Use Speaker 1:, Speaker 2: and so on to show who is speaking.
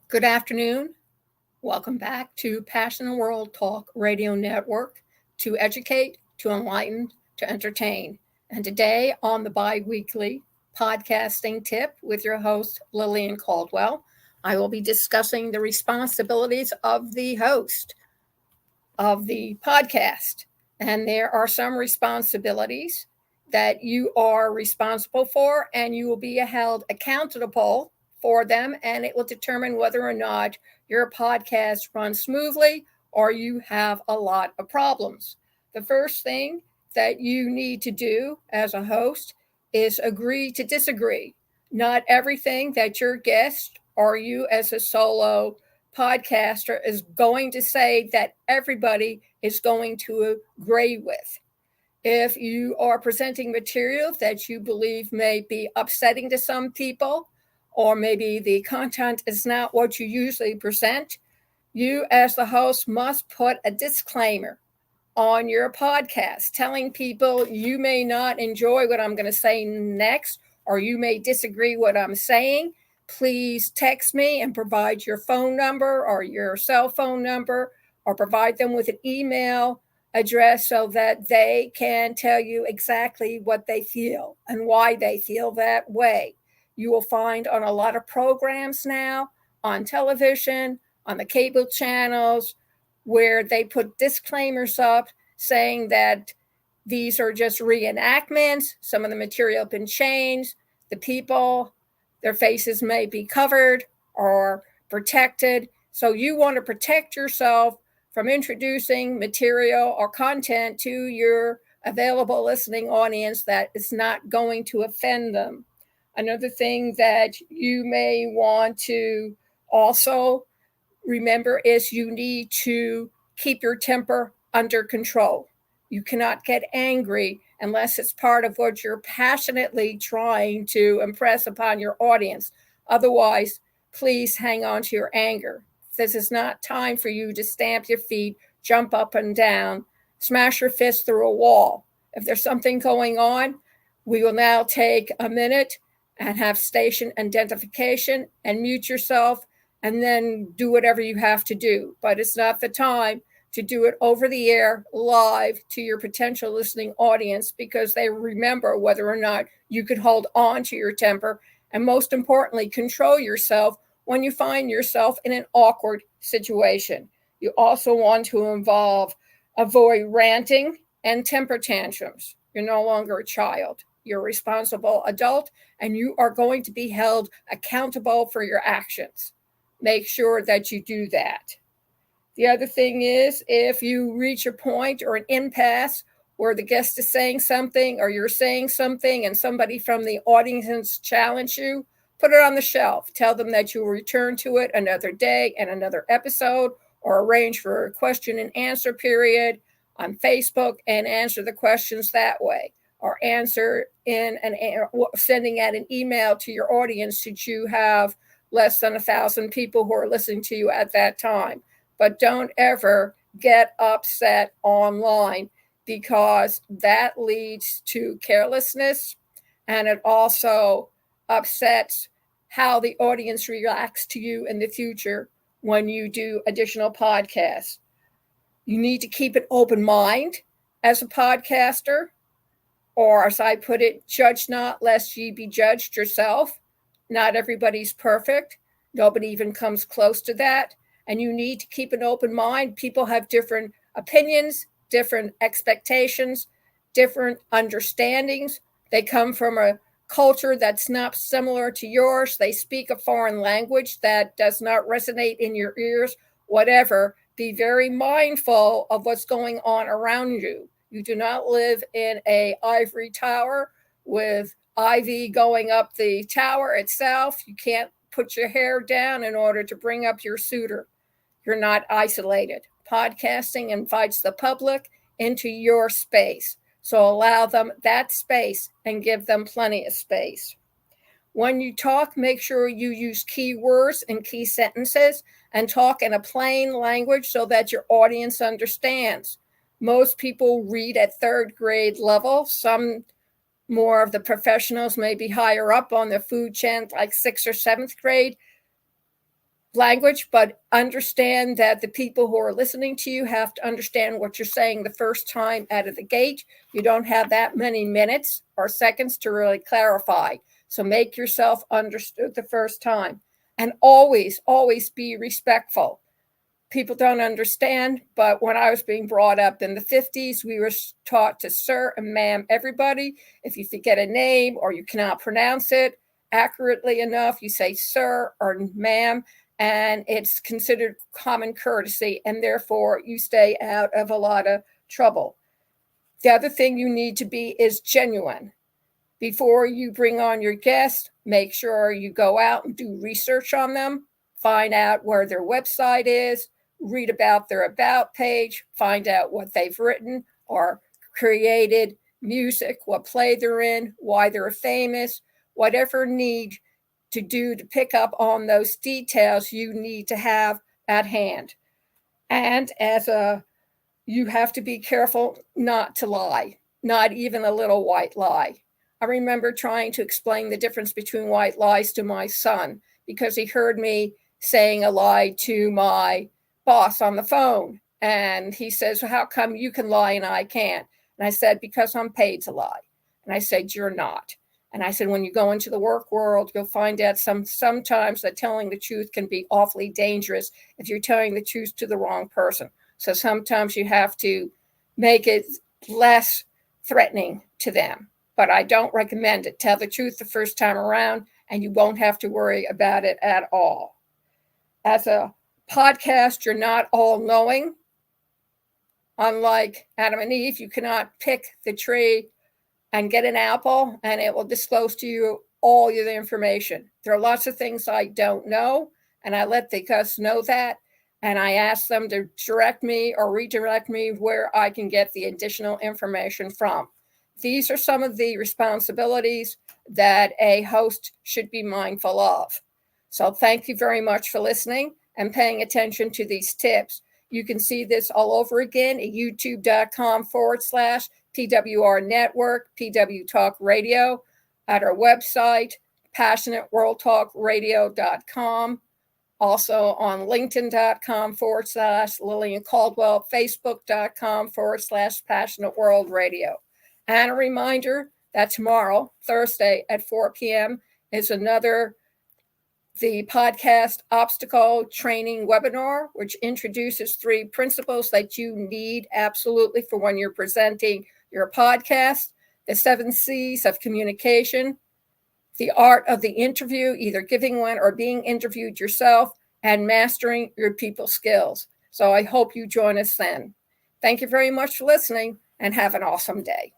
Speaker 1: Good afternoon. Welcome back to Passion and World Talk Radio Network, to educate, to enlighten, to entertain. And today on the bi-weekly podcasting tip with your host, Lillian Cauldwell, I will be discussing the responsibilities of the host of the podcast. And there are some responsibilities that you are responsible for, and you will be held accountable for them, and it will determine whether or not your podcast runs smoothly or you have a lot of problems. The first thing that you need to do as a host is agree to disagree. Not everything that your guest or you as a solo podcaster is going to say that everybody is going to agree with. If you are presenting material that you believe may be upsetting to some people, or maybe the content is not what you usually present, you as the host must put a disclaimer on your podcast telling people you may not enjoy what I'm going to say next, or you may disagree what I'm saying. Please text me and provide your phone number or your cell phone number, or provide them with an email address so that they can tell you exactly what they feel and why they feel that way. You will find on a lot of programs now, on television, on the cable channels, where they put disclaimers up saying that these are just reenactments. Some of the material has been changed. The people, their faces may be covered or protected. So you want to protect yourself from introducing material or content to your available listening audience that is not going to offend them. Another thing that you may want to also remember is you need to keep your temper under control. You cannot get angry unless it's part of what you're passionately trying to impress upon your audience. Otherwise, please hang on to your anger. This is not time for you to stamp your feet, jump up and down, smash your fist through a wall. If there's something going on, we will now take a minute and have station identification and mute yourself, and then do whatever you have to do. But it's not the time to do it over the air live to your potential listening audience, because they remember whether or not you could hold on to your temper, and most importantly, control yourself when you find yourself in an awkward situation. You also want to avoid ranting and temper tantrums. You're no longer a child. You're a responsible adult, and you are going to be held accountable for your actions. Make sure that you do that. The other thing is, if you reach a point or an impasse where the guest is saying something or you're saying something and somebody from the audience challenge you, put it on the shelf. Tell them that you will return to it another day and another episode, or arrange for a question and answer period on Facebook and answer the questions that way, or answer sending out an email to your audience that you have less than 1,000 people who are listening to you at that time. But don't ever get upset online, because that leads to carelessness, and it also upsets how the audience reacts to you in the future when you do additional podcasts. You need to keep an open mind as a podcaster, or as I put it, judge not lest ye be judged yourself. Not everybody's perfect. Nobody even comes close to that. And you need to keep an open mind. People have different opinions, different expectations, different understandings. They come from a culture that's not similar to yours. They speak a foreign language that does not resonate in your ears. Whatever, be very mindful of what's going on around you. You do not live in an ivory tower with ivy going up the tower itself. You can't put your hair down in order to bring up your suitor. You're not isolated. Podcasting invites the public into your space. So allow them that space and give them plenty of space. When you talk, make sure you use key words and key sentences and talk in a plain language so that your audience understands. Most people read at third grade level. Some more of the professionals may be higher up on the food chain, like 6th or 7th grade. language, but understand that the people who are listening to you have to understand what you're saying the first time out of the gate. You don't have that many minutes or seconds to really clarify. So make yourself understood the first time. And always, always be respectful. People don't understand, but when I was being brought up in the 50s, we were taught to sir and ma'am everybody. If you forget a name or you cannot pronounce it accurately enough, you say sir or ma'am, and it's considered common courtesy, and therefore you stay out of a lot of trouble. The other thing you need to be is genuine. Before you bring on your guest, make sure you go out and do research on them, find out where their website is, read about their about page, find out what they've written or created, music, what play they're in, why they're famous, whatever need to do to pick up on those details you need to have at hand. And you have to be careful not to lie, not even a little white lie. I remember trying to explain the difference between white lies to my son because he heard me saying a lie to my boss on the phone. And he says, well, how come you can lie and I can't? And I said, because I'm paid to lie. And I said, you're not. And I said, when you go into the work world, you'll find out sometimes that telling the truth can be awfully dangerous if you're telling the truth to the wrong person. So sometimes you have to make it less threatening to them. But I don't recommend it. Tell the truth the first time around, and you won't have to worry about it at all. As a podcast, you're not all-knowing. Unlike Adam and Eve, you cannot pick the tree and get an apple, and it will disclose to you all the information. There are lots of things I don't know, and I let the guests know that, and I ask them to direct me or redirect me where I can get the additional information from. These are some of the responsibilities that a host should be mindful of. So thank you very much for listening and paying attention to these tips. You can see this all over again at youtube.com/PWR Network, PW Talk Radio, at our website, passionateworldtalkradio.com. Also on linkedin.com/Lillian Cauldwell, facebook.com/Passionate World Radio. And a reminder that tomorrow, Thursday at 4 p.m., is the podcast obstacle training webinar, which introduces 3 principles that you need absolutely for when you're presenting your podcast: the 7 C's of communication, the art of the interview, either giving one or being interviewed yourself, and mastering your people skills. So I hope you join us then. Thank you very much for listening, and have an awesome day.